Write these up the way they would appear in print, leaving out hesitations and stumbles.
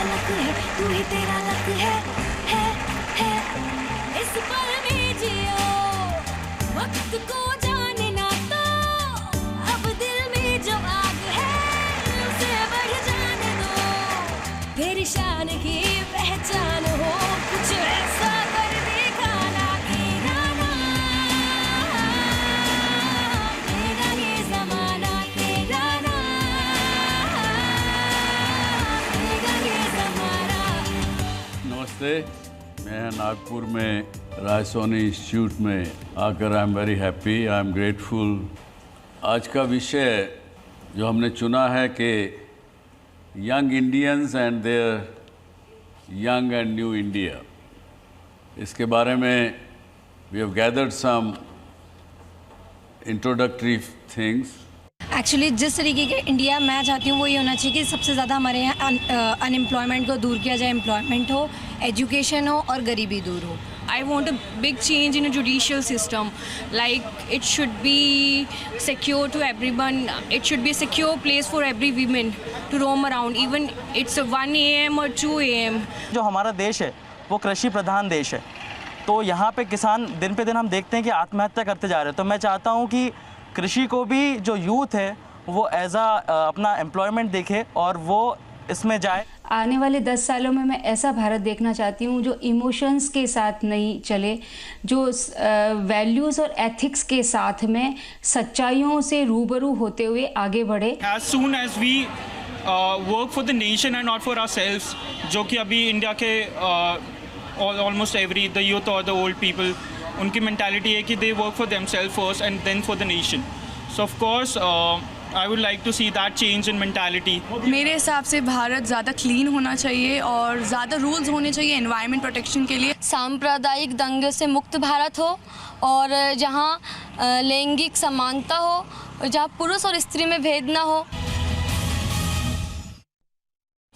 Luck है, तू ही तेरा लक है। इस पल में जियो, वक्त को जाने ना तो, अब दिल में जो आग है उसे बढ़ जाने दो। तेरी शान की पहचान हो, कुछ ऐसा कर दिखाना कि ना तेरा ये ज़माना, तेरा ना तेरा ये ज़माना। नमस्ते, मैं नागपुर में राय सोनी इंस्टीट्यूट में आकर I am very happy, I am grateful. आज का विषय जो हमने चुना है कि young Indians and their young and new India, इसके बारे में we have gathered some introductory things. Actually जिस तरीके के इंडिया मैं चाहती हूँ वो ये होना चाहिए कि सबसे ज़्यादा हमारे यहाँ अनएम्प्लॉयमेंट को दूर किया जाए, एम्प्लॉयमेंट हो, एजुकेशन हो और गरीबी दूर हो। I want a big change in a judicial system. Like it should be secure to everyone. It should be a secure place for every woman to roam around. Even it's a 1 a.m. or 2 a.m. जो हमारा देश है वो कृषि प्रधान देश है, तो यहाँ पे किसान दिन पे दिन हम देखते हैं कि आत्महत्या करते जा रहे हैं। तो मैं चाहता हूँ कि कृषि को भी जो यूथ है वो एज अपना एम्प्लॉयमेंट देखे और वो इसमें जाए। आने वाले 10 सालों में मैं ऐसा भारत देखना चाहती हूँ जो इमोशंस के साथ नहीं चले, जो वैल्यूज़ और एथिक्स के साथ में सच्चाइयों से रूबरू होते हुए आगे बढ़े। As soon as we work for the nation and not for ourselves, जो कि अभी इंडिया के almost every the youth or the old people उनकी mentality है कि they work for themselves first and then for the nation. So of course I would like to see that change in mentality. मेरे हिसाब से भारत ज़्यादा clean होना चाहिए और ज़्यादा रूल्स होने चाहिए एनवायरनमेंट प्रोटेक्शन के लिए। सांप्रदायिक दंगे से मुक्त भारत हो और जहाँ लैंगिक समानता हो और जहाँ पुरुष और स्त्री में भेद ना हो।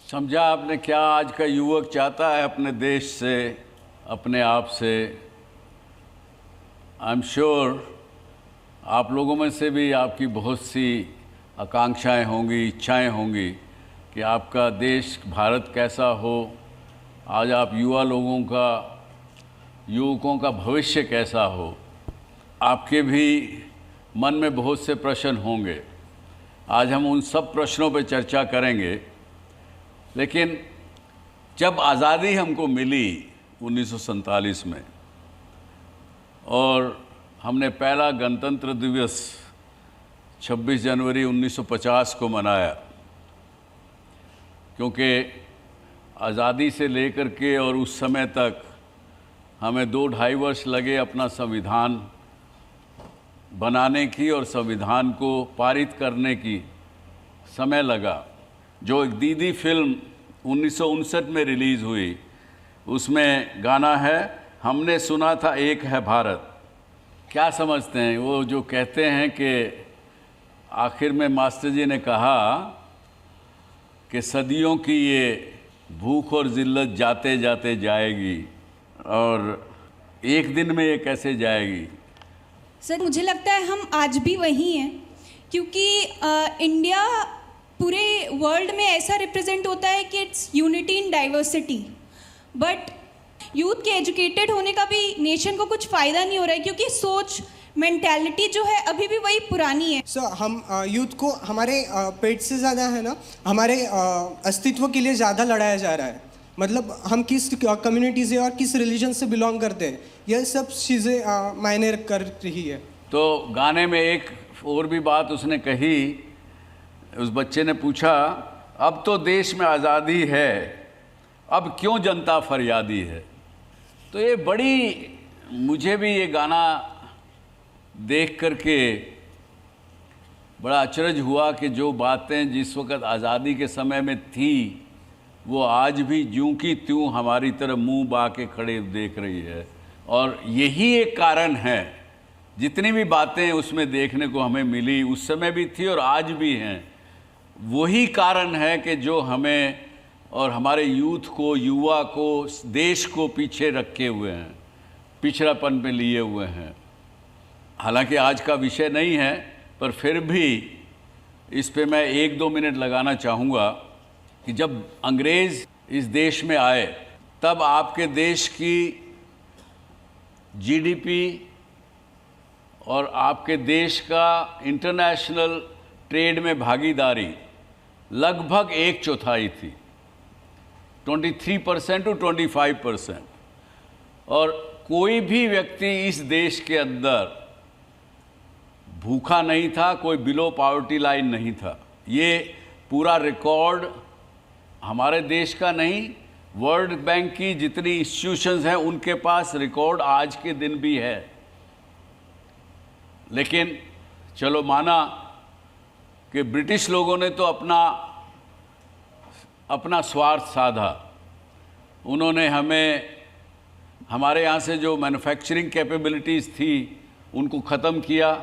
समझा आपने क्या आज का युवक चाहता है अपने देश से, अपने आप से। आई एम श्योर आप लोगों में से भी आपकी बहुत सी आकांक्षाएं होंगी, इच्छाएं होंगी कि आपका देश भारत कैसा हो, आज आप युवकों का भविष्य कैसा हो। आपके भी मन में बहुत से प्रश्न होंगे। आज हम उन सब प्रश्नों पर चर्चा करेंगे। लेकिन जब आज़ादी हमको मिली 1947 में और हमने पहला गणतंत्र दिवस 26 जनवरी 1950 को मनाया, क्योंकि आज़ादी से लेकर के और उस समय तक हमें 2-2.5 वर्ष लगे अपना संविधान बनाने की और संविधान को पारित करने की समय लगा। जो एक दीदी फिल्म 1959 में रिलीज़ हुई, उसमें गाना है हमने सुना था एक है भारत। क्या समझते हैं वो जो कहते हैं कि आखिर में मास्टर जी ने कहा कि सदियों की ये भूख और जिल्लत जाते जाते जाएगी और एक दिन में ये कैसे जाएगी। सर मुझे लगता है हम आज भी वही हैं, क्योंकि इंडिया पूरे वर्ल्ड में ऐसा रिप्रेजेंट होता है कि it's unity in diversity, but youth के एजुकेटेड होने का भी नेशन को कुछ फ़ायदा नहीं हो रहा है, क्योंकि सोच मेंटालिटी जो है अभी भी वही पुरानी है। सर हम यूथ को हमारे पेट से ज़्यादा है ना, हमारे अस्तित्व के लिए ज़्यादा लड़ाया जा रहा है। मतलब हम किस कम्युनिटी से और किस रिलीजन से बिलोंग करते हैं, यह सब चीज़ें मायने कर रही है। तो गाने में एक और भी बात उसने कही, उस बच्चे ने पूछा अब तो देश में आज़ादी है, अब क्यों जनता फरियादी है। तो ये बड़ी, मुझे भी ये गाना देख करके बड़ा अचरज हुआ कि जो बातें जिस वक़्त आज़ादी के समय में थी वो आज भी ज्यों की त्यों हमारी तरफ मुंह बा के खड़े देख रही है। और यही एक कारण है, जितनी भी बातें उसमें देखने को हमें मिली उस समय भी थी और आज भी हैं, वही कारण है कि जो हमें और हमारे यूथ को, युवा को, देश को पीछे रखे हुए हैं, पिछड़ापन में लिए हुए हैं। हालांकि आज का विषय नहीं है, पर फिर भी इस पे मैं 1-2 मिनट लगाना चाहूँगा कि जब अंग्रेज़ इस देश में आए, तब आपके देश की जीडीपी और आपके देश का इंटरनेशनल ट्रेड में भागीदारी लगभग 1/4 थी, 23% टू 25%। और कोई भी व्यक्ति इस देश के अंदर भूखा नहीं था, कोई बिलो पॉवर्टी लाइन नहीं था। ये पूरा रिकॉर्ड हमारे देश का नहीं, वर्ल्ड बैंक की जितनी इंस्टीट्यूशंस हैं उनके पास रिकॉर्ड आज के दिन भी है। लेकिन चलो माना कि ब्रिटिश लोगों ने तो अपना स्वार्थ साधा। उन्होंने हमारे यहाँ से जो मैन्युफैक्चरिंग कैपेबिलिटीज़ थी उनको ख़त्म किया,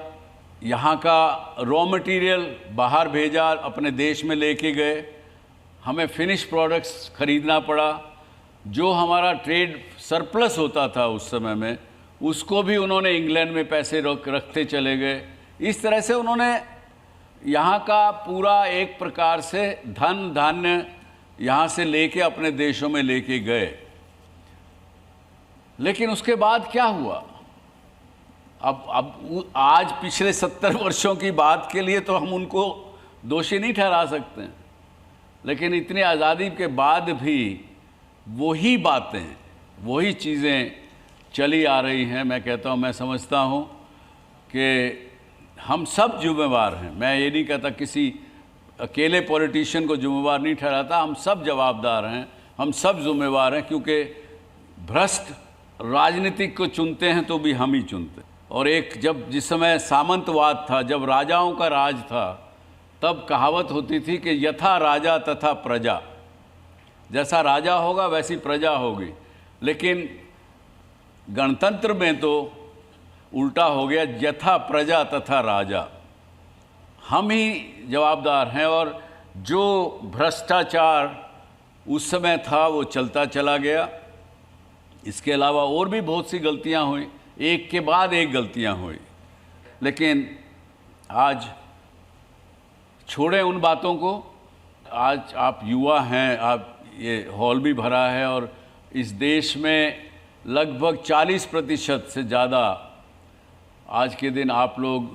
यहाँ का रॉ मटेरियल बाहर भेजा, अपने देश में लेके गए, हमें फिनिश प्रोडक्ट्स खरीदना पड़ा। जो हमारा ट्रेड सरप्लस होता था उस समय में, उसको भी उन्होंने इंग्लैंड में पैसे रखते चले गए। इस तरह से उन्होंने यहाँ का पूरा एक प्रकार से धन धान्य यहाँ से लेके अपने देशों में लेके गए। लेकिन उसके बाद क्या हुआ? अब आज पिछले 70 वर्षों की बात के लिए तो हम उनको दोषी नहीं ठहरा सकते हैं, लेकिन इतनी आज़ादी के बाद भी वही बातें, वही चीज़ें चली आ रही हैं। मैं कहता हूँ, मैं समझता हूँ कि हम सब जिम्मेवार हैं। मैं ये नहीं कहता किसी अकेले पॉलिटिशियन को जिम्मेवार नहीं ठहराता, हम सब जवाबदार हैं, हम सब जिम्मेवार हैं, क्योंकि भ्रष्ट राजनीतिक को चुनते हैं तो भी हम ही चुनते। और जिस समय सामंतवाद था, जब राजाओं का राज था, तब कहावत होती थी कि यथा राजा तथा प्रजा, जैसा राजा होगा वैसी प्रजा होगी। लेकिन गणतंत्र में तो उल्टा हो गया, यथा प्रजा तथा राजा। हम ही जवाबदार हैं। और जो भ्रष्टाचार उस समय था वो चलता चला गया। इसके अलावा और भी बहुत सी गलतियां हुई, एक के बाद एक गलतियां हुई। लेकिन आज छोड़ें उन बातों को। आज आप युवा हैं, आप ये हॉल भी भरा है, और इस देश में लगभग 40% से ज़्यादा आज के दिन आप लोग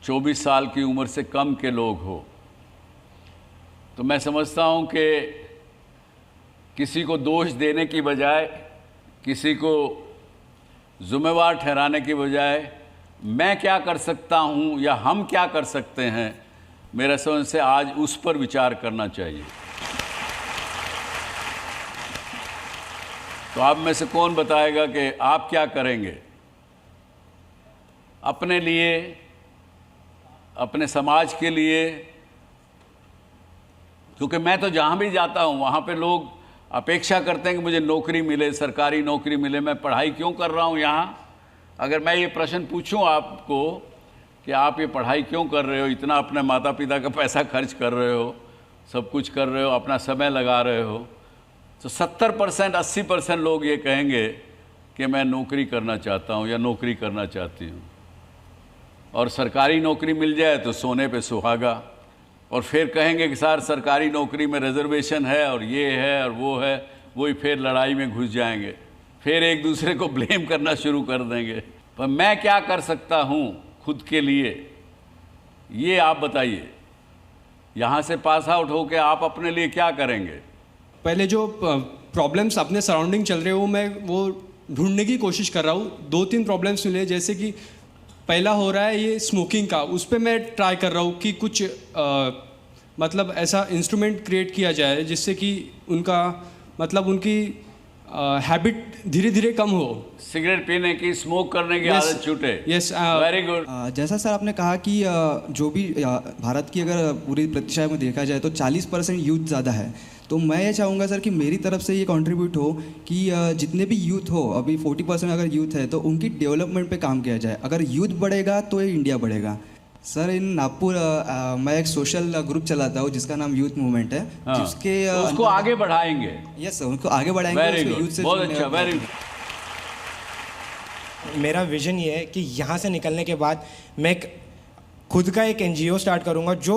24 साल की उम्र से कम के लोग हो। तो मैं समझता हूँ कि किसी को दोष देने की बजाय, किसी को जिम्मेवार ठहराने की बजाय, मैं क्या कर सकता हूँ या हम क्या कर सकते हैं, मेरा समझ से आज उस पर विचार करना चाहिए। तो आप में से कौन बताएगा कि आप क्या करेंगे अपने लिए, अपने समाज के लिए? क्योंकि मैं तो जहाँ भी जाता हूँ वहाँ पे लोग अपेक्षा करते हैं कि मुझे नौकरी मिले, सरकारी नौकरी मिले। मैं पढ़ाई क्यों कर रहा हूँ यहाँ? अगर मैं ये प्रश्न पूछूँ आपको कि आप ये पढ़ाई क्यों कर रहे हो, इतना अपने माता पिता का पैसा खर्च कर रहे हो, सब कुछ कर रहे हो, अपना समय लगा रहे हो, तो 70% 80% लोग ये कहेंगे कि मैं नौकरी करना चाहता हूँ या नौकरी करना चाहती हूँ। और सरकारी नौकरी मिल जाए तो सोने पे सुहागा, और फिर कहेंगे कि सर सरकारी नौकरी में रिजर्वेशन है और ये है और वो है, वही फिर लड़ाई में घुस जाएंगे, फिर एक दूसरे को ब्लेम करना शुरू कर देंगे। पर मैं क्या कर सकता हूँ खुद के लिए, ये आप बताइए। यहाँ से पास आउट होकर आप अपने लिए क्या करेंगे? पहले जो प्रॉब्लम्स अपने सराउंडिंग चल रहे हो, मैं वो ढूंढने की कोशिश कर रहा हूँ। 2-3 प्रॉब्लम्स मिले, जैसे कि पहला हो रहा है ये स्मोकिंग का, उस पर मैं ट्राई कर रहा हूँ कि कुछ मतलब ऐसा इंस्ट्रूमेंट क्रिएट किया जाए जिससे कि उनकी हैबिट धीरे धीरे कम हो, सिगरेट पीने की, स्मोक करने की आदत छूटे। Yes, very good. जैसा सर आपने कहा कि जो भी भारत की अगर पूरी प्रतिशत में देखा जाए तो 40% यूथ ज़्यादा है। तो मैं ये चाहूँगा सर कि मेरी तरफ से ये कंट्रीब्यूट हो कि जितने भी यूथ हो, अभी 40% अगर यूथ है तो उनकी डेवलपमेंट पे काम किया जाए। अगर यूथ बढ़ेगा तो ये इंडिया बढ़ेगा। सर इन नागपुर मैं एक सोशल ग्रुप चलाता हूँ जिसका नाम यूथ मूवमेंट है। हाँ, जिसके उसको आगे बढ़ाएंगे। यस सर, उनको आगे बढ़ाएंगे। वेरी गुड, बहुत अच्छा, वेरी गुड। मेरा विजन ये है कि यहाँ से निकलने के बाद मैं खुद का एक NGO स्टार्ट करूँगा जो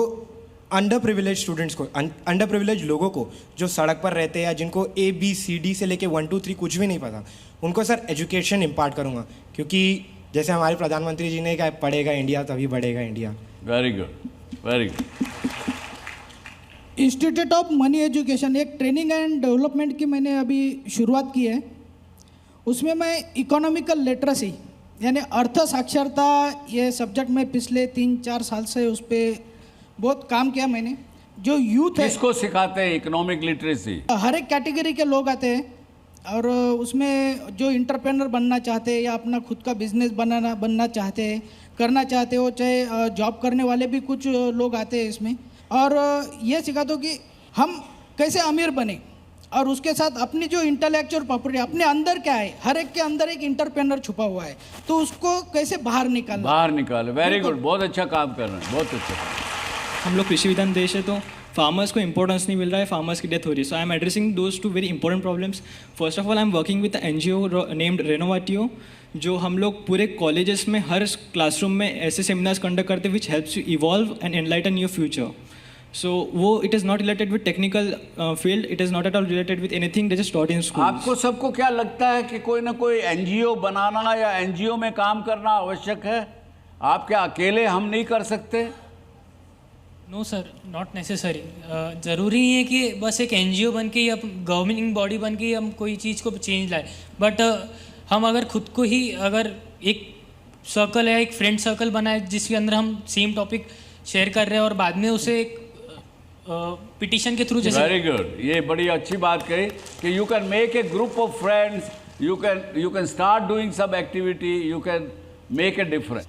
अंडर प्रिविलेज स्टूडेंट्स को, अंडर प्रिविलेज लोगों को जो सड़क पर रहते हैं या जिनको ABCD से लेके 1 2 3 कुछ भी नहीं पता, उनको सर एजुकेशन इम्पार्ट करूँगा, क्योंकि जैसे हमारे प्रधानमंत्री जी ने कहा, पढ़ेगा इंडिया तभी बढ़ेगा India. Very good, very good. Institute of money education एक ट्रेनिंग एंड डेवलपमेंट की मैंने अभी शुरुआत की है। उसमें मैं इकोनॉमिकल लिटरेसी यानी अर्थ साक्षरता, ये सब्जेक्ट में पिछले 3-4 साल से उस पर बहुत काम किया मैंने। जो यूथ है, किसको सिखाते हैं इकोनॉमिक लिटरेसी? हर एक कैटेगरी के लोग आते हैं, और उसमें जो इंटरप्रेनर बनना चाहते हैं या अपना खुद का बिजनेस बनना चाहते हैं, करना चाहते हो, चाहे जॉब करने वाले भी कुछ लोग आते हैं इसमें। और ये सिखा दो कि हम कैसे अमीर बने, और उसके साथ अपनी जो इंटेलेक्चुअल प्रॉपर्टी, अपने अंदर क्या है, हर एक के अंदर एक इंटरप्रेनर छुपा हुआ है, तो उसको कैसे बाहर निकाले। वेरी गुड, बहुत अच्छा काम कर रहे हैं, बहुत अच्छा। हम लोग कृषि विधान देश है, तो फार्मर्स को इंपॉर्टेंस नहीं मिल रहा है, फार्मर्स की डेथ हो रही है। So I am addressing those two very important problems. First of all I am working with NGO named Renovatio, जो हम लोग पूरे कॉलेजेस में हर क्लासरूम में ऐसे सेमिनार्स कंडक्ट करते हैं which helps you evolve and enlighten your future. So वो it is not related with technical field, it is not at all related with anything that is taught in school. आपको सबको क्या लगता है कि कोई ना कोई NGO बनाना या NGO में काम करना आवश्यक है? आप क्या अकेले हम नहीं कर सकते? No sir, not necessary. ज़रूरी नहीं है कि बस एक NGO बन के या गवर्निंग बॉडी बन के हम कोई चीज़ को चेंज लाए, बट हम अगर खुद को ही अगर एक सर्कल है, एक फ्रेंड सर्कल बनाए जिसके अंदर हम सेम टॉपिक शेयर कर रहे हैं और बाद में उसे एक पिटिशन के थ्रू जैसे। वेरी गुड, ये बड़ी अच्छी बात कही कि you can make a group of friends, you can start doing some activity, you can make a difference.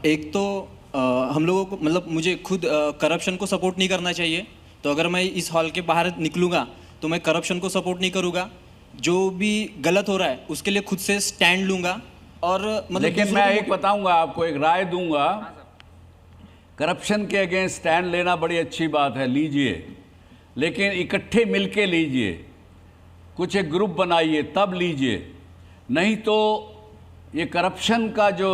एक तो हम लोगों को मतलब मुझे खुद करप्शन को सपोर्ट नहीं करना चाहिए, तो अगर मैं इस हॉल के बाहर निकलूँगा तो मैं करप्शन को सपोर्ट नहीं करूँगा, जो भी गलत हो रहा है उसके लिए खुद से स्टैंड लूँगा। और मतलब लेकिन मैं एक बताऊँगा आपको, एक राय दूँगा, करप्शन के अगेंस्ट स्टैंड लेना बड़ी अच्छी बात है, लीजिए, लेकिन इकट्ठे मिलके लीजिए, कुछ एक ग्रुप बनाइए तब लीजिए, नहीं तो ये करप्शन का जो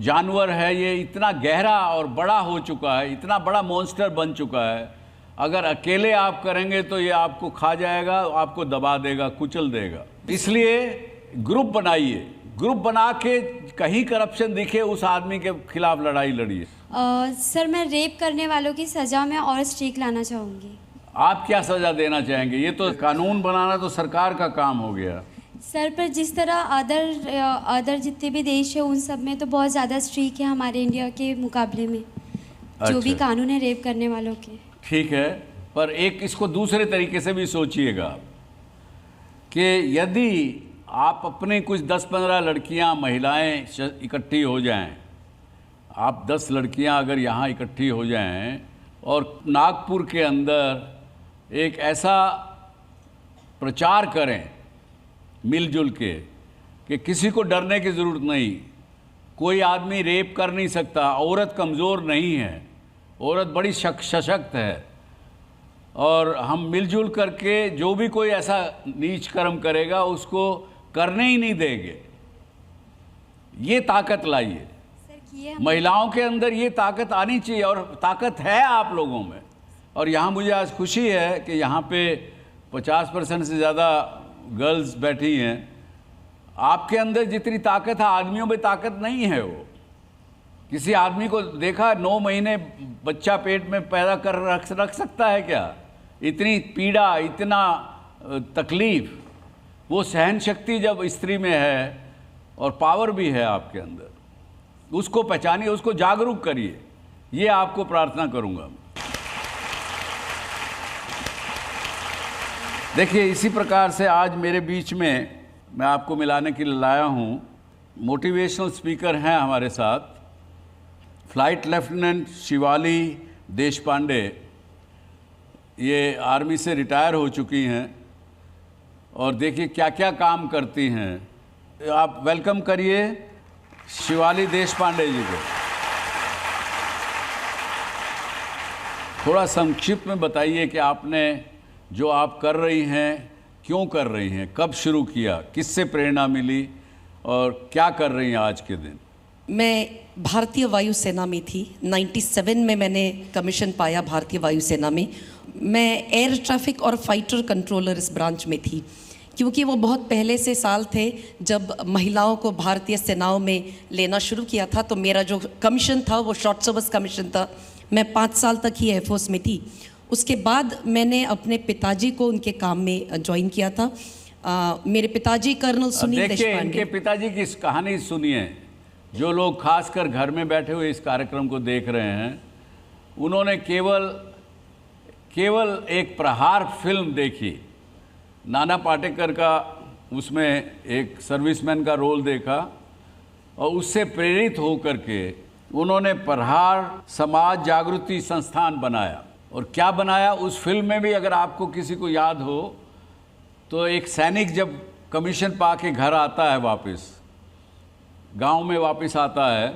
जानवर है ये इतना गहरा और बड़ा हो चुका है, इतना बड़ा मॉन्स्टर बन चुका है, अगर अकेले आप करेंगे तो ये आपको खा जाएगा, आपको दबा देगा, कुचल देगा। इसलिए ग्रुप बनाइए, ग्रुप बना के कहीं करप्शन दिखे उस आदमी के खिलाफ लड़ाई लड़िए। सर, मैं रेप करने वालों की सज़ा में और स्ट्रिक्ट लाना चाहूँगी। आप क्या सज़ा देना चाहेंगे? ये तो कानून बनाना तो सरकार का काम हो गया। सर, पर जिस तरह अदर जितने भी देश है उन सब में तो बहुत ज़्यादा स्ट्रिक्ट है हमारे इंडिया के मुकाबले में। जो भी कानून है रेप करने वालों के। ठीक है, पर एक इसको दूसरे तरीके से भी सोचिएगा कि यदि आप अपने कुछ 10-15 लड़कियां, महिलाएं इकट्ठी हो जाएं, आप 10 लड़कियां अगर यहाँ इकट्ठी हो जाएं और नागपुर के अंदर एक ऐसा प्रचार करें मिलजुल के कि किसी को डरने की ज़रूरत नहीं, कोई आदमी रेप कर नहीं सकता, औरत कमज़ोर नहीं है, औरत बड़ी सशक्त है, और हम मिलजुल करके जो भी कोई ऐसा नीच कर्म करेगा उसको करने ही नहीं देंगे। ये ताकत लाइए, महिलाओं के अंदर ये ताकत आनी चाहिए, और ताकत है आप लोगों में। और यहाँ मुझे आज खुशी है कि यहाँ पे 50% से ज़्यादा गर्ल्स बैठी हैं। आपके अंदर जितनी ताकत है आदमियों में ताकत नहीं है। वो किसी आदमी को देखा 9 महीने बच्चा पेट में पैदा कर रख सकता है क्या? इतनी पीड़ा, इतना तकलीफ़, वो सहन शक्ति जब स्त्री में है और पावर भी है आपके अंदर, उसको पहचानिए, उसको जागरूक करिए। ये आपको प्रार्थना करूँगा। देखिए, इसी प्रकार से आज मेरे बीच में मैं आपको मिलाने के लिए लाया हूँ, मोटिवेशनल स्पीकर हैं हमारे साथ, फ्लाइट लेफ्टिनेंट शिवाली देशपांडे। ये आर्मी से रिटायर हो चुकी हैं और देखिए क्या क्या काम करती हैं। आप वेलकम करिए शिवाली देशपांडे जी को। थोड़ा संक्षिप्त में बताइए कि आपने जो आप कर रही हैं, क्यों कर रही हैं, कब शुरू किया, किससे प्रेरणा मिली और क्या कर रही हैं आज के दिन? मैं भारतीय वायुसेना में थी। 97 में मैंने कमीशन पाया भारतीय वायुसेना में। मैं एयर ट्रैफिक और फाइटर कंट्रोलर इस ब्रांच में थी, क्योंकि वो बहुत पहले से साल थे जब महिलाओं को भारतीय सेनाओं में लेना शुरू किया था। तो मेरा जो कमीशन था वो शॉर्ट सर्विस कमीशन था। मैं 5 साल तक ही एयरफोर्स में थी। उसके बाद मैंने अपने पिताजी को उनके काम में ज्वाइन किया था। मेरे पिताजी कर्नल सुनील देखिए, इनके पिताजी की कहानी सुनिए। जो लोग खासकर घर में बैठे हुए इस कार्यक्रम को देख रहे हैं, उन्होंने केवल एक प्रहार फिल्म देखी, नाना पाटेकर का उसमें एक सर्विसमैन का रोल देखा और उससे प्रेरित होकर के उन्होंने प्रहार समाज जागृति संस्थान बनाया। और क्या बनाया उस फिल्म में भी, अगर आपको किसी को याद हो तो, एक सैनिक जब कमीशन पा के घर आता है, वापस गांव में वापस आता है,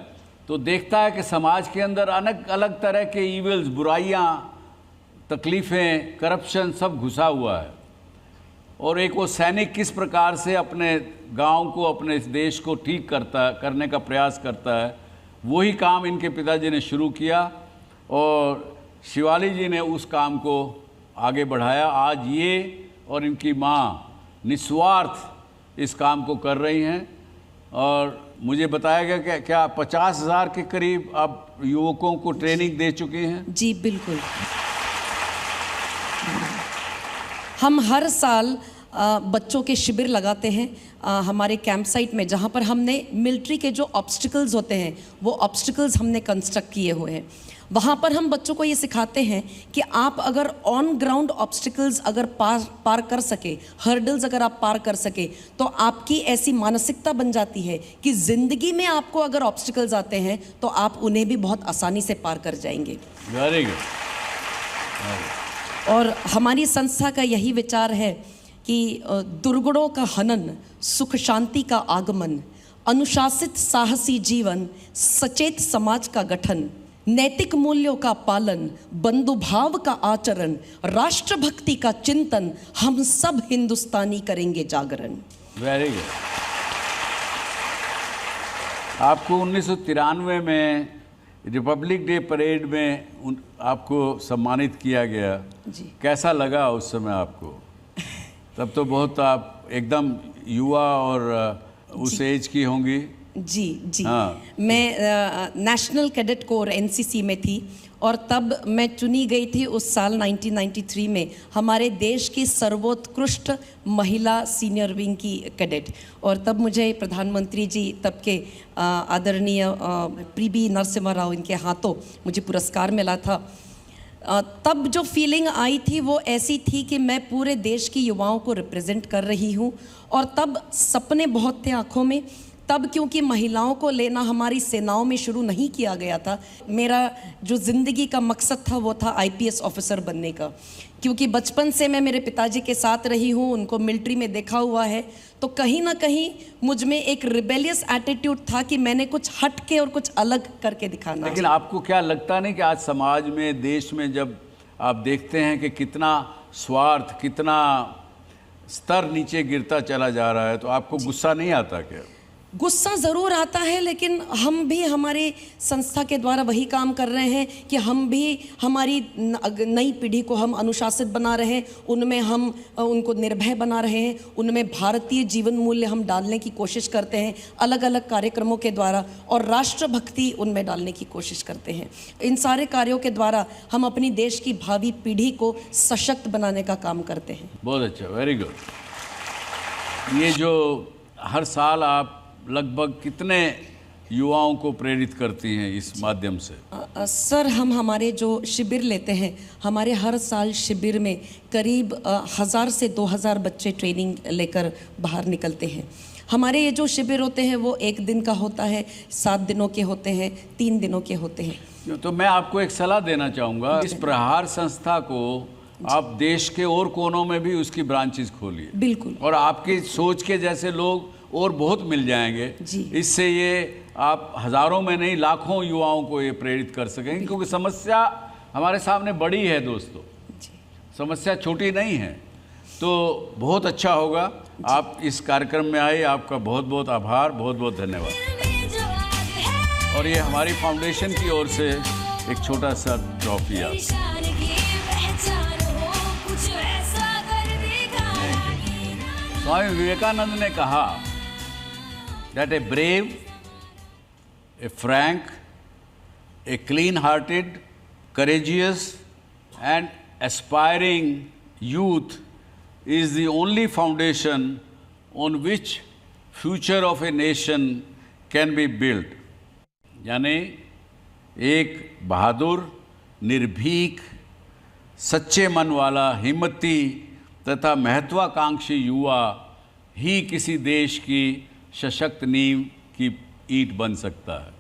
तो देखता है कि समाज के अंदर अलग अलग तरह के ईविल्स, बुराइयां, तकलीफ़ें, करप्शन सब घुसा हुआ है। और एक वो सैनिक किस प्रकार से अपने गांव को, अपने देश को ठीक करने का प्रयास करता है, वही काम इनके पिताजी ने शुरू किया और शिवाली जी ने उस काम को आगे बढ़ाया। आज ये और इनकी माँ निस्वार्थ इस काम को कर रही हैं। और मुझे बताया गया कि क्या 50,000 के करीब अब युवकों को ट्रेनिंग दे चुके हैं? जी बिल्कुल। हम हर साल बच्चों के शिविर लगाते हैं हमारे कैंप साइट में, जहाँ पर हमने मिलिट्री के जो ऑब्स्टिकल्स होते हैं वो ऑब्स्टिकल्स हमने कंस्ट्रक्ट किए हुए हैं। वहाँ पर हम बच्चों को ये सिखाते हैं कि आप अगर ऑन ग्राउंड ऑब्स्टिकल्स अगर पार कर सके, हर्डल्स अगर आप पार कर सके, तो आपकी ऐसी मानसिकता बन जाती है कि ज़िंदगी में आपको अगर ऑब्स्टिकल्स आते हैं तो आप उन्हें भी बहुत आसानी से पार कर जाएंगे। Very good. और हमारी संस्था का यही विचार है कि दुर्गुणों का हनन, सुख शांति का आगमन, अनुशासित साहसी जीवन, सचेत समाज का गठन, नैतिक मूल्यों का पालन, बंधुभाव का आचरण, राष्ट्रभक्ति का चिंतन, हम सब हिंदुस्तानी करेंगे जागरण। Very good. आपको 1993 में रिपब्लिक डे परेड में आपको सम्मानित किया गया जी। कैसा लगा उस समय आपको? तब तो बहुत आप एकदम युवा और उस एज की होंगी। जी जी। हाँ। मैं नेशनल कैडेट कोर एनसीसी में थी और तब मैं चुनी गई थी उस साल 1993 में हमारे देश की सर्वोत्कृष्ट महिला सीनियर विंग की कैडेट। और तब मुझे प्रधानमंत्री जी तब के आदरणीय पीवी नरसिम्हा राव, इनके हाथों मुझे पुरस्कार मिला था। तब जो फीलिंग आई थी वो ऐसी थी कि मैं पूरे देश की युवाओं को रिप्रेजेंट कर रही हूँ। और तब सपने बहुत थे आँखों में। तब क्योंकि महिलाओं को लेना हमारी सेनाओं में शुरू नहीं किया गया था, मेरा जो ज़िंदगी का मकसद था वो था आईपीएस ऑफिसर बनने का। क्योंकि बचपन से मैं मेरे पिताजी के साथ रही हूँ, उनको मिलिट्री में देखा हुआ है, तो कहीं ना कहीं मुझ में एक रिबेलियस एटीट्यूड था कि मैंने कुछ हट के और कुछ अलग करके दिखाना। लेकिन आपको क्या लगता नहीं कि आज समाज में, देश में जब आप देखते हैं कि कितना स्वार्थ, कितना स्तर नीचे गिरता चला जा रहा है, तो आपको गुस्सा नहीं आता क्या? गुस्सा ज़रूर आता है, लेकिन हम भी हमारी संस्था के द्वारा वही काम कर रहे हैं कि हम भी हमारी नई पीढ़ी को हम अनुशासित बना रहे हैं, उनमें हम उनको निर्भय बना रहे हैं, उनमें भारतीय जीवन मूल्य हम डालने की कोशिश करते हैं अलग अलग कार्यक्रमों के द्वारा, और राष्ट्रभक्ति उनमें डालने की कोशिश करते हैं। इन सारे कार्यों के द्वारा हम अपनी देश की भावी पीढ़ी को सशक्त बनाने का काम करते हैं। बहुत अच्छा, वेरी गुड। ये जो हर साल आप लगभग कितने युवाओं को प्रेरित करती हैं इस माध्यम से? सर, हम हमारे जो शिविर लेते हैं, हमारे हर साल शिविर में करीब 1000 से 2000 बच्चे ट्रेनिंग लेकर बाहर निकलते हैं। हमारे ये जो शिविर होते हैं वो 1 दिन का होता है, 7 दिनों के होते हैं, 3 दिनों के होते हैं। तो मैं आपको एक सलाह देना चाहूँगा, इस प्रहार संस्था को आप देश के और कोनों में भी उसकी ब्रांचेस खोलिए। बिल्कुल। और आपकी सोच के जैसे लोग और बहुत मिल जाएंगे। इससे ये आप हज़ारों में नहीं, लाखों युवाओं को ये प्रेरित कर सकेंगे, क्योंकि समस्या हमारे सामने बड़ी है दोस्तों, समस्या छोटी नहीं है। तो बहुत अच्छा होगा आप इस कार्यक्रम में आए। आपका बहुत बहुत आभार, बहुत बहुत धन्यवाद। और ये हमारी फाउंडेशन की ओर से एक छोटा सा ट्रॉफी है। स्वामी विवेकानंद ने कहा that a brave, a frank, a clean-hearted, courageous and aspiring youth is the only foundation on which future of a nation can be built. यानी एक बहादुर, निर्भीक, सच्चे मन वाला, हिम्मती तथा महत्वाकांक्षी युवा ही किसी देश की सशक्त नींव की ईंट बन सकता है।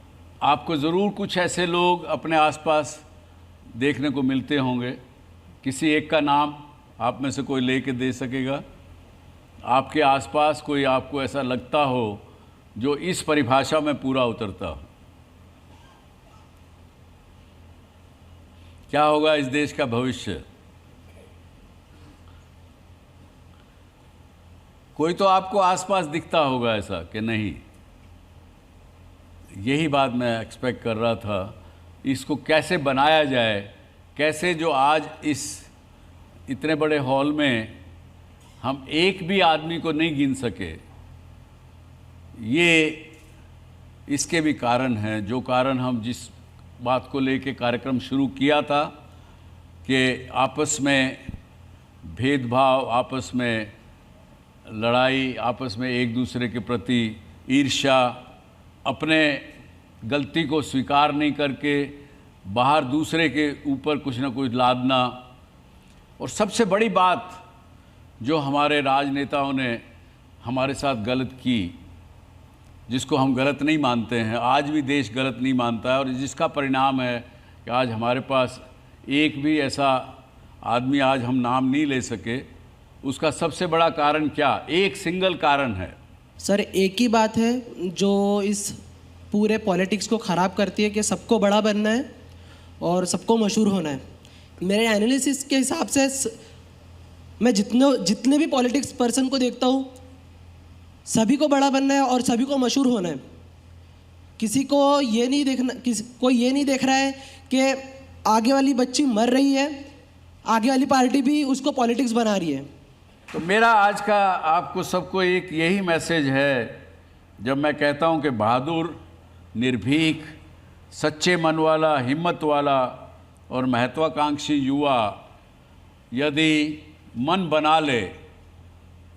आपको ज़रूर कुछ ऐसे लोग अपने आसपास देखने को मिलते होंगे। किसी एक का नाम आप में से कोई लेके दे सकेगा? आपके आसपास कोई आपको ऐसा लगता हो जो इस परिभाषा में पूरा उतरता हो? क्या होगा इस देश का भविष्य? कोई तो आपको आसपास दिखता होगा ऐसा कि नहीं? यही बात मैं एक्सपेक्ट कर रहा था। इसको कैसे बनाया जाए, कैसे जो आज इस इतने बड़े हॉल में हम एक भी आदमी को नहीं गिन सके, ये इसके भी कारण हैं। जो कारण हम जिस बात को लेके कार्यक्रम शुरू किया था कि आपस में भेदभाव, आपस में लड़ाई, आपस में एक दूसरे के प्रति ईर्ष्या, अपने गलती को स्वीकार नहीं करके बाहर दूसरे के ऊपर कुछ ना कुछ लादना, और सबसे बड़ी बात जो हमारे राजनेताओं ने हमारे साथ गलत की, जिसको हम गलत नहीं मानते हैं, आज भी देश गलत नहीं मानता है, और जिसका परिणाम है कि आज हमारे पास एक भी ऐसा आदमी आज हम नाम नहीं ले सके। उसका सबसे बड़ा कारण क्या? एक सिंगल कारण है सर, एक ही बात है जो इस पूरे पॉलिटिक्स को ख़राब करती है कि सबको बड़ा बनना है और सबको मशहूर होना है। मेरे एनालिसिस के हिसाब से मैं जितने भी पॉलिटिक्स पर्सन को देखता हूँ, सभी को बड़ा बनना है और सभी को मशहूर होना है। किसी को ये नहीं देखना, कोई ये नहीं देख रहा है कि आगे वाली बच्ची मर रही है, आगे वाली पार्टी भी उसको पॉलिटिक्स बना रही है। तो मेरा आज का आपको सबको एक यही मैसेज है, जब मैं कहता हूँ कि बहादुर, निर्भीक, सच्चे मन वाला, हिम्मत वाला और महत्वाकांक्षी युवा यदि मन बना ले,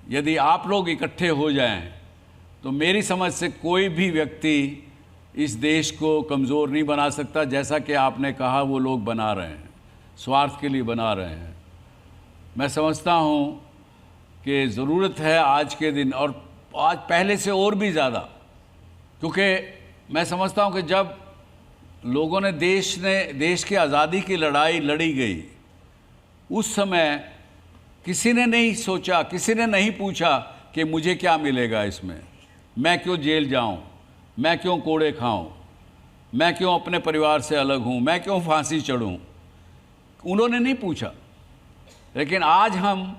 यदि आप लोग इकट्ठे हो जाएं, तो मेरी समझ से कोई भी व्यक्ति इस देश को कमज़ोर नहीं बना सकता। जैसा कि आपने कहा, वो लोग बना रहे हैं, स्वार्थ के लिए बना रहे हैं। मैं समझता हूँ कि ज़रूरत है आज के दिन, और आज पहले से और भी ज़्यादा, क्योंकि मैं समझता हूँ कि जब लोगों ने देश की आज़ादी की लड़ाई लड़ी गई, उस समय किसी ने नहीं सोचा, किसी ने नहीं पूछा कि मुझे क्या मिलेगा इसमें, मैं क्यों जेल जाऊँ, मैं क्यों कोड़े खाऊँ, मैं क्यों अपने परिवार से अलग हूँ, मैं क्यों फांसी चढ़ूँ। उन्होंने नहीं पूछा। लेकिन आज हम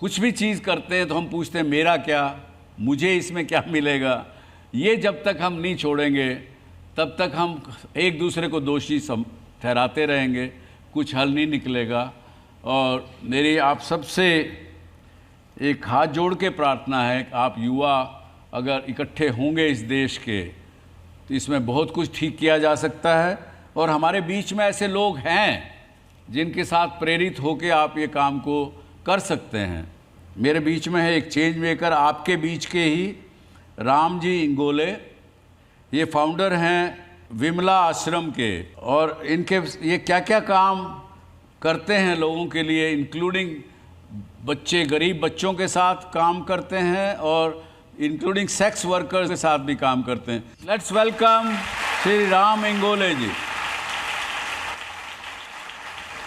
कुछ भी चीज़ करते हैं तो हम पूछते हैं मेरा क्या, मुझे इसमें क्या मिलेगा। ये जब तक हम नहीं छोड़ेंगे तब तक हम एक दूसरे को दोषी ठहराते रहेंगे, कुछ हल नहीं निकलेगा। और मेरी आप सबसे एक हाथ जोड़ के प्रार्थना है कि आप युवा अगर इकट्ठे होंगे इस देश के, तो इसमें बहुत कुछ ठीक किया जा सकता है। और हमारे बीच में ऐसे लोग हैं जिनके साथ प्रेरित होकर आप ये काम को कर सकते हैं। मेरे बीच में है एक चेंज मेकर, आपके बीच के ही राम जी इंगोले, ये फाउंडर हैं विमला आश्रम के, और इनके ये क्या क्या काम करते हैं लोगों के लिए, इंक्लूडिंग बच्चे, गरीब बच्चों के साथ काम करते हैं और इंक्लूडिंग सेक्स वर्कर्स के साथ भी काम करते हैं। लेट्स वेलकम श्री राम इंगोले जी।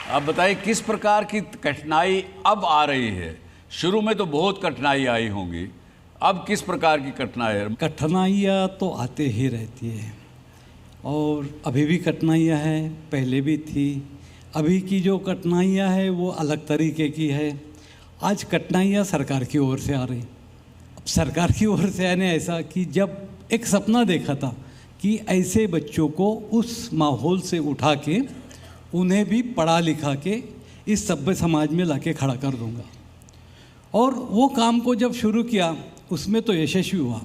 आप बताइए किस प्रकार की कठिनाई अब आ रही है? शुरू में तो बहुत कठिनाई आई होंगी, अब किस प्रकार की कठिनाई है? कठिनाइयाँ तो आते ही रहती है, और अभी भी कठिनाइयाँ हैं, पहले भी थी। अभी की जो कठिनाइयाँ है वो अलग तरीके की है। आज कठिनाइयाँ सरकार की ओर से आ रही। अब सरकार की ओर से आने ऐसा कि जब एक सपना देखा था कि ऐसे बच्चों को उस माहौल से उठा के उन्हें भी पढ़ा लिखा के इस सभ्य समाज में लाके खड़ा कर दूंगा। और वो काम को जब शुरू किया उसमें तो यशस्वी हुआ।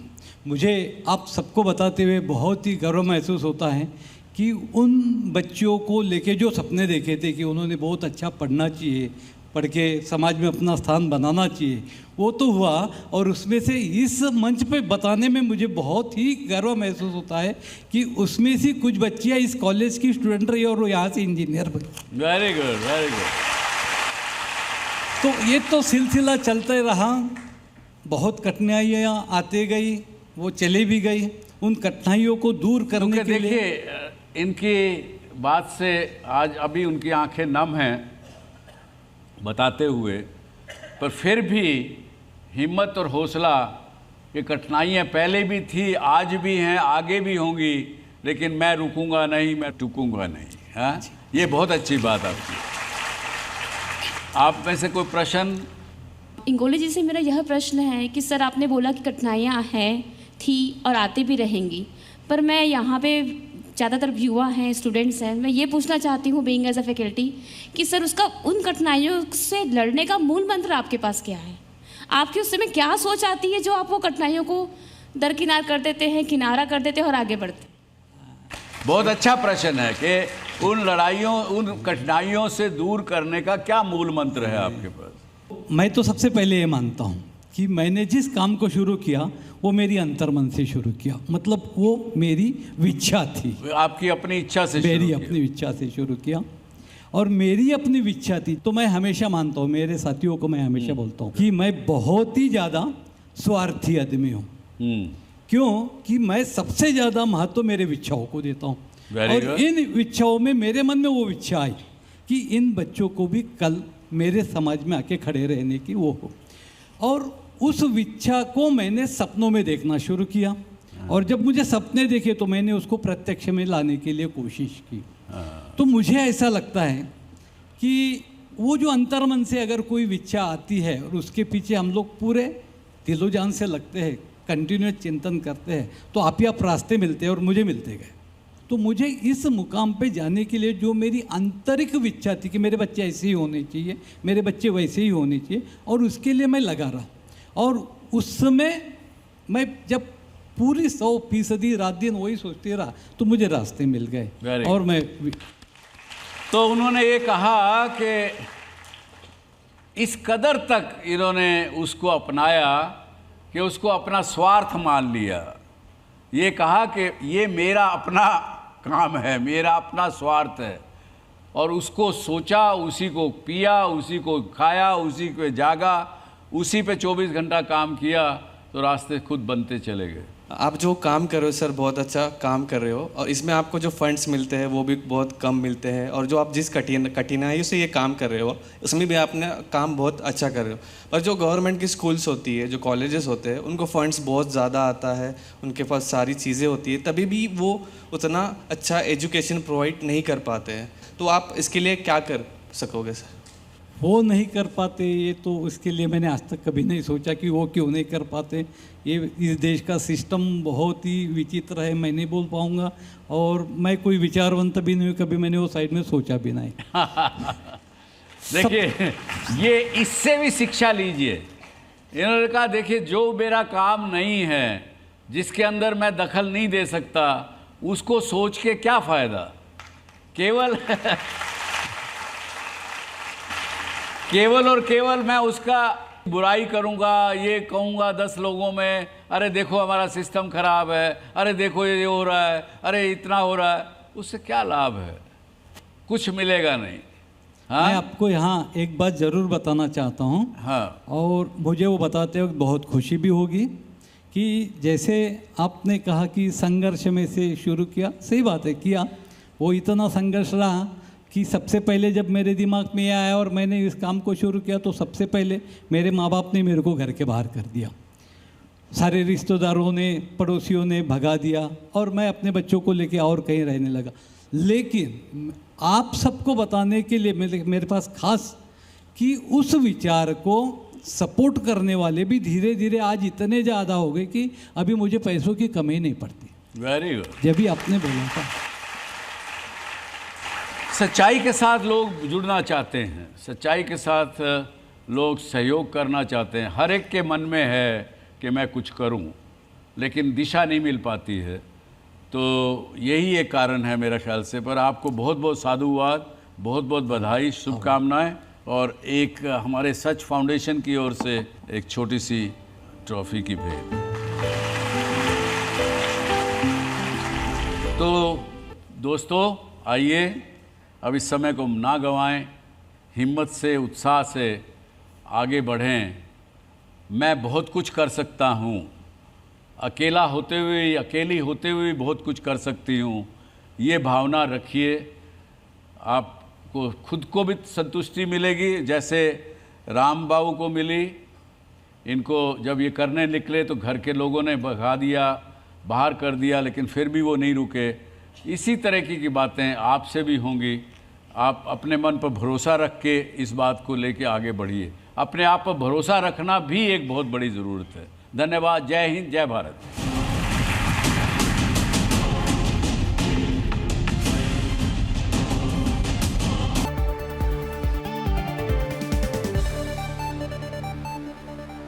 मुझे आप सबको बताते हुए बहुत ही गर्व महसूस होता है कि उन बच्चों को लेके जो सपने देखे थे कि उन्होंने बहुत अच्छा पढ़ना चाहिए, पढ़ के समाज में अपना स्थान बनाना चाहिए, वो तो हुआ। और उसमें से इस मंच पे बताने में मुझे बहुत ही गर्व महसूस होता है कि उसमें से कुछ बच्चियाँ इस कॉलेज की स्टूडेंट रही और वो यहाँ से इंजीनियर बनी। Very good, very good. तो ये तो सिलसिला चलते रहा, बहुत कठिनाइयाँ आते गई, वो चली भी गई। उन कठिनाइयों को दूर करने के लिए देखिए इनकी बात से आज अभी उनकी आंखें नम हैं बताते हुए, पर फिर भी हिम्मत और हौसला, ये कठिनाइयाँ पहले भी थी, आज भी हैं, आगे भी होंगी, लेकिन मैं रुकूंगा नहीं, मैं टूकूंगा नहीं। हाँ, ये बहुत अच्छी बात आपकी। आप में से कोई प्रश्न? इंगोले जी से मेरा यह प्रश्न है कि सर आपने बोला कि कठिनाइयाँ हैं, थी और आती भी रहेंगी, पर मैं यहाँ पे ज़्यादातर युवा हैं, स्टूडेंट्स हैं, मैं ये पूछना चाहती हूँ बीइंग एज अ फैकल्टी कि सर उसका उन कठिनाइयों से लड़ने का मूल मंत्र आपके पास क्या है? आपकी उस समय क्या सोच आती है जो आप वो कठिनाइयों को दरकिनार कर देते हैं, किनारा कर देते हैं और आगे बढ़ते हैं? बहुत अच्छा प्रश्न है कि उन लड़ाइयों, उन कठिनाइयों से दूर करने का क्या मूल मंत्र है आपके पास? मैं तो सबसे पहले ये मानता हूँ कि मैंने जिस काम को शुरू किया वो मेरी अंतर्मन से शुरू किया, मतलब वो मेरी इच्छा थी। आपकी अपनी इच्छा से? मेरी अपनी इच्छा से शुरू किया और मेरी अपनी इच्छा थी। तो मैं हमेशा मानता हूँ, मेरे साथियों को मैं हमेशा बोलता हूँ कि मैं बहुत ही ज़्यादा स्वार्थी आदमी हूँ। क्यों? कि मैं सबसे ज़्यादा महत्व मेरे इच्छाओं को देता हूँ। और इन इच्छाओं में मेरे मन में वो इच्छा आई कि इन बच्चों को भी कल मेरे समाज में आके खड़े रहने की वो हो। और उस इच्छा को मैंने सपनों में देखना शुरू किया और जब मुझे सपने देखे तो मैंने उसको प्रत्यक्ष में लाने के लिए कोशिश की। तो मुझे ऐसा लगता है कि वो जो अंतर्मन से अगर कोई इच्छा आती है और उसके पीछे हम लोग पूरे दिलो जान से लगते हैं, कंटिन्यूस चिंतन करते हैं, तो आप ही आप रास्ते मिलते हैं और मुझे मिलते गए। तो मुझे इस मुकाम पे जाने के लिए जो मेरी आंतरिक इच्छा थी कि मेरे बच्चे ऐसे ही होने चाहिए, मेरे बच्चे वैसे ही होने चाहिए, और उसके लिए मैं लगा रहा। और उस समय मैं जब पूरी 100% रात दिन वही सोचते रहा तो मुझे रास्ते मिल गए। और मैं तो उन्होंने ये कहा कि इस कदर तक इन्होंने उसको अपनाया कि उसको अपना स्वार्थ मान लिया। ये कहा कि ये मेरा अपना काम है, मेरा अपना स्वार्थ है, और उसको सोचा, उसी को पिया, उसी को खाया, उसी को जागा, उसी पे 24 घंटा काम किया, तो रास्ते खुद बनते चले गए। आप जो काम कर रहे हो सर, बहुत अच्छा काम कर रहे हो, और इसमें आपको जो फंड्स मिलते हैं वो भी बहुत कम मिलते हैं, और जो आप जिस कठिनाइयों से ये काम कर रहे हो उसमें भी आपने काम बहुत अच्छा कर रहे हो। और जो गवर्नमेंट की स्कूल्स होती है, जो कॉलेजेस होते हैं, उनको फंड्स बहुत ज़्यादा आता है, उनके पास सारी चीज़ें होती है, तभी भी वो उतना अच्छा एजुकेशन प्रोवाइड नहीं कर पाते हैं। तो आप इसके लिए क्या कर सकोगे सर? वो नहीं कर पाते, ये तो उसके लिए मैंने आज तक कभी नहीं सोचा कि वो क्यों नहीं कर पाते। ये इस देश का सिस्टम बहुत ही विचित्र है, मैं नहीं बोल पाऊँगा, और मैं कोई विचारवंत भी नहीं हूँ, कभी मैंने वो साइड में सोचा भी नहीं। देखिए, ये इससे भी शिक्षा लीजिए। इन्होंने कहा देखिए, जो मेरा काम नहीं है, जिसके अंदर मैं दखल नहीं दे सकता, उसको सोच के क्या फ़ायदा। केवल और केवल मैं उसका बुराई करूंगा, ये कहूंगा 10 लोगों में, अरे देखो हमारा सिस्टम खराब है, अरे देखो ये हो रहा है, अरे इतना हो रहा है, उससे क्या लाभ है? कुछ मिलेगा नहीं। हाँ? मैं आपको यहाँ एक बात ज़रूर बताना चाहता हूँ। हाँ। और मुझे वो बताते वक्त बहुत खुशी भी होगी कि जैसे आपने कहा कि संघर्ष में से शुरू किया, सही बात है, किया। वो इतना संघर्ष रहा कि सबसे पहले जब मेरे दिमाग में आया और मैंने इस काम को शुरू किया, तो सबसे पहले मेरे माँ बाप ने मेरे को घर के बाहर कर दिया, सारे रिश्तेदारों ने, पड़ोसियों ने भगा दिया, और मैं अपने बच्चों को लेके और कहीं रहने लगा। लेकिन आप सबको बताने के लिए मेरे पास खास कि उस विचार को सपोर्ट करने वाले भी धीरे धीरे आज इतने ज़्यादा हो गए कि अभी मुझे पैसों की कमी नहीं पड़ती। Very good. जब भी आपने बोला था, सच्चाई के साथ लोग जुड़ना चाहते हैं, सच्चाई के साथ लोग सहयोग करना चाहते हैं। हर एक के मन में है कि मैं कुछ करूं, लेकिन दिशा नहीं मिल पाती है। तो यही एक कारण है मेरा ख्याल से। पर आपको बहुत बहुत साधुवाद, बहुत बहुत बधाई, शुभकामनाएं, और एक हमारे सच फाउंडेशन की ओर से एक छोटी सी ट्रॉफी की भेंट। तो दोस्तों आइए अब इस समय को ना गंवाएं, हिम्मत से, उत्साह से आगे बढ़ें। मैं बहुत कुछ कर सकता हूँ, अकेला होते हुए, अकेली होते हुए बहुत कुछ कर सकती हूँ, ये भावना रखिए। आपको खुद को भी संतुष्टि मिलेगी, जैसे राम बाबू को मिली। इनको जब ये करने निकले तो घर के लोगों ने भगा दिया, बाहर कर दिया, लेकिन फिर भी वो नहीं रुके। इसी तरह की बातें आपसे भी होंगी। आप अपने मन पर भरोसा रख के इस बात को लेके आगे बढ़िए। अपने आप पर भरोसा रखना भी एक बहुत बड़ी ज़रूरत है। धन्यवाद। जय हिंद, जय भारत।